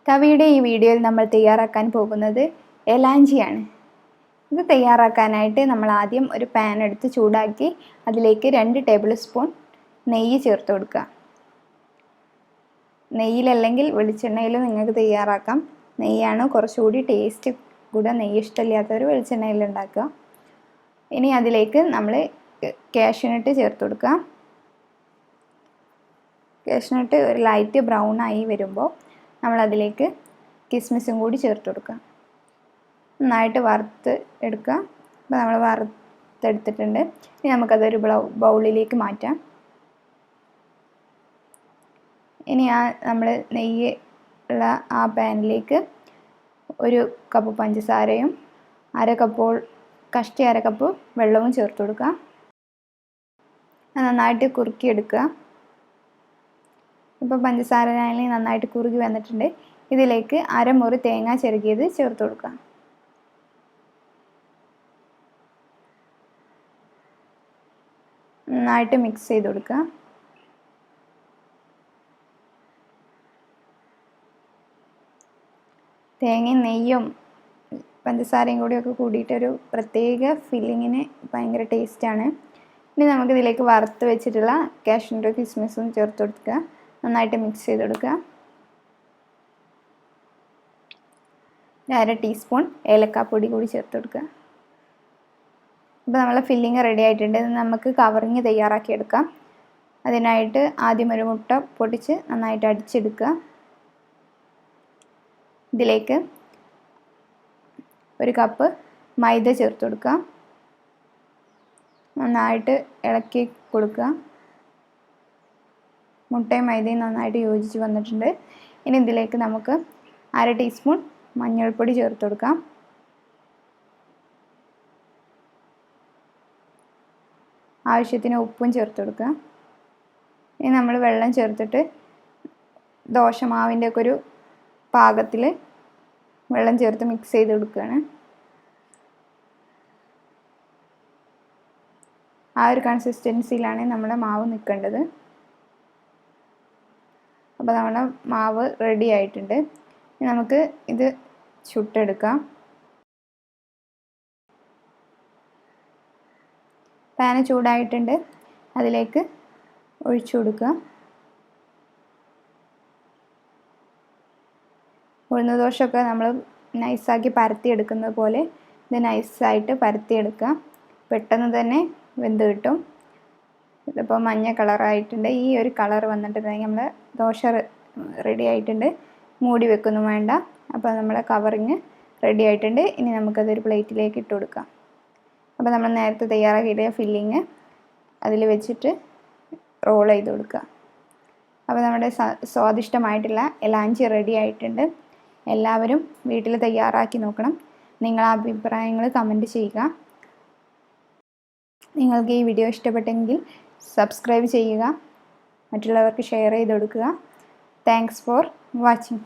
കവിയുടെ ഈ വീഡിയോയിൽ നമ്മൾ തയ്യാറാക്കാൻ പോകുന്നത് എലാഞ്ചിയാണ്. ഇത് തയ്യാറാക്കാനായിട്ട് നമ്മൾ ആദ്യം ഒരു പാൻ എടുത്ത് ചൂടാക്കി അതിലേക്ക് 2 ടേബിൾ സ്പൂൺ നെയ്യ് ചേർത്ത് കൊടുക്കുക. നെയ്യിലല്ലെങ്കിൽ വെളിച്ചെണ്ണയിൽ നിങ്ങൾക്ക് തയ്യാറാക്കാം. നെയ്യാണ് കുറച്ചുകൂടി ടേസ്റ്റ് കൂടെ. നെയ്യ് ഇഷ്ടമില്ലാത്തവർ വെളിച്ചെണ്ണയിൽ ഉണ്ടാക്കുക. ഇനി അതിലേക്ക് നമ്മൾ കാഷ്യൂനട്ട് ചേർത്ത് കൊടുക്കുക. കാഷ്യൂനട്ട് ഒരു ലൈറ്റ് ബ്രൗൺ ആയി വരുമ്പോൾ നമ്മൾ അതിലേക്ക് കിസ്മിസും കൂടി ചേർത്ത് കൊടുക്കുക. നന്നായിട്ട് വറുത്ത് എടുക്കുക. അപ്പോൾ നമ്മൾ വറുത്തെടുത്തിട്ടുണ്ട്. ഇനി നമുക്കതൊരു ബൗളിലേക്ക് മാറ്റാം. ഇനി നമ്മൾ നെയ്യ് ഉള്ള ആ പാനിലേക്ക് 1 കപ്പ് പഞ്ചസാരയും അര കപ്പ് വെള്ളവും ചേർത്ത് കൊടുക്കുക. നന്നായിട്ട് കുറുക്കിയെടുക്കുക. ഇപ്പോൾ പഞ്ചസാര നന്നായിട്ട് കുറുകി വന്നിട്ടുണ്ട്. ഇതിലേക്ക് അരമുറി തേങ്ങ ചിരകിയത് ചേർത്ത് കൊടുക്കുക. നന്നായിട്ട് മിക്സ് ചെയ്ത് കൊടുക്കുക. തേങ്ങയും നെയ്യും പഞ്ചസാരയും കൂടിയൊക്കെ കൂടിയിട്ടൊരു പ്രത്യേക ഫില്ലിങ്ങിന് ഭയങ്കര ടേസ്റ്റാണ്. ഇനി നമുക്കിതിലേക്ക് വറുത്ത് വെച്ചിട്ടുള്ള കാഷ്യൂനട്ടും കിസ്മിസും ചേർത്ത് കൊടുക്കുക. നന്നായിട്ട് മിക്സ് ചെയ്ത് കൊടുക്കുക. 1/2 ടീസ്പൂൺ ഏലക്കാപ്പൊടി കൂടി ചേർത്ത് കൊടുക്കുക. ഇപ്പോൾ നമ്മളെ ഫില്ലിങ് റെഡി ആയിട്ടുണ്ട്. നമുക്ക് കവറിങ് തയ്യാറാക്കിയെടുക്കാം. അതിനായിട്ട് ആദ്യം ഒരു മുട്ട പൊട്ടിച്ച് നന്നായിട്ട് അടിച്ചെടുക്കുക. ഇതിലേക്ക് 1 കപ്പ് മൈദ ചേർത്ത് കൊടുക്കുക. നന്നായിട്ട് ഇളക്കി കൊടുക്കുക. മുട്ടയും മൈദയും നന്നായിട്ട് യോജിച്ച് വന്നിട്ടുണ്ട്. ഇനി ഇതിലേക്ക് നമുക്ക് 1/2 ടീസ്പൂൺ മഞ്ഞൾപ്പൊടി ചേർത്ത് കൊടുക്കാം. ആവശ്യത്തിന് ഉപ്പും ചേർത്ത് കൊടുക്കുക. ഇനി നമ്മൾ വെള്ളം ചേർത്തിട്ട് ദോശമാവിൻ്റെ ഒക്കെ ഒരു പാകത്തിൽ വെള്ളം ചേർത്ത് മിക്സ് ചെയ്ത് കൊടുക്കുകയാണ്. ആ ഒരു കൺസിസ്റ്റൻസിയിലാണ് നമ്മുടെ മാവ് നിൽക്കേണ്ടത്. അപ്പോൾ നമ്മുടെ മാവ് റെഡി ആയിട്ടുണ്ട്. ഇനി നമുക്ക് ഇത് ചുട്ടെടുക്കാം. പാന് ചൂടായിട്ടുണ്ട്. അതിലേക്ക് ഒഴിച്ചു കൊടുക്കുക. ഉഴുന്ന് ദോശയൊക്കെ നമ്മൾ നൈസാക്കി പരത്തിയെടുക്കുന്നത് പോലെ ഇത് നൈസായിട്ട് പരത്തിയെടുക്കുക. പെട്ടെന്ന് തന്നെ വെന്ത് കിട്ടും. ഇതിപ്പോൾ മഞ്ഞ കളറായിട്ടുണ്ട്. ഈ ഒരു കളർ വന്നിട്ടുണ്ടെങ്കിൽ നമ്മുടെ ദോശ റെഡി ആയിട്ടുണ്ട്. മൂടി വെക്കൊന്നും വേണ്ട. അപ്പോൾ നമ്മുടെ കവറിങ് റെഡി ആയിട്ടുണ്ട്. ഇനി നമുക്കതൊരു പ്ലേറ്റിലേക്ക് ഇട്ട് കൊടുക്കാം. അപ്പോൾ നമ്മൾ നേരത്തെ തയ്യാറാക്കിയ ഫില്ലിങ് അതിൽ വെച്ചിട്ട് റോൾ ചെയ്ത് കൊടുക്കുക. അപ്പോൾ നമ്മുടെ സ്വാദിഷ്ടമായിട്ടുള്ള എലാഞ്ചി റെഡി ആയിട്ടുണ്ട്. എല്ലാവരും വീട്ടിൽ തയ്യാറാക്കി നോക്കണം. നിങ്ങളുടെ അഭിപ്രായങ്ങൾ കമൻറ്റ് ചെയ്യുക. നിങ്ങൾക്ക് ഈ വീഡിയോ ഇഷ്ടപ്പെട്ടെങ്കിൽ സബ്സ്ക്രൈബ് ചെയ്യുക. മറ്റുള്ളവർക്ക് ഷെയർ ചെയ്ത് കൊടുക്കുക. Thanks for watching.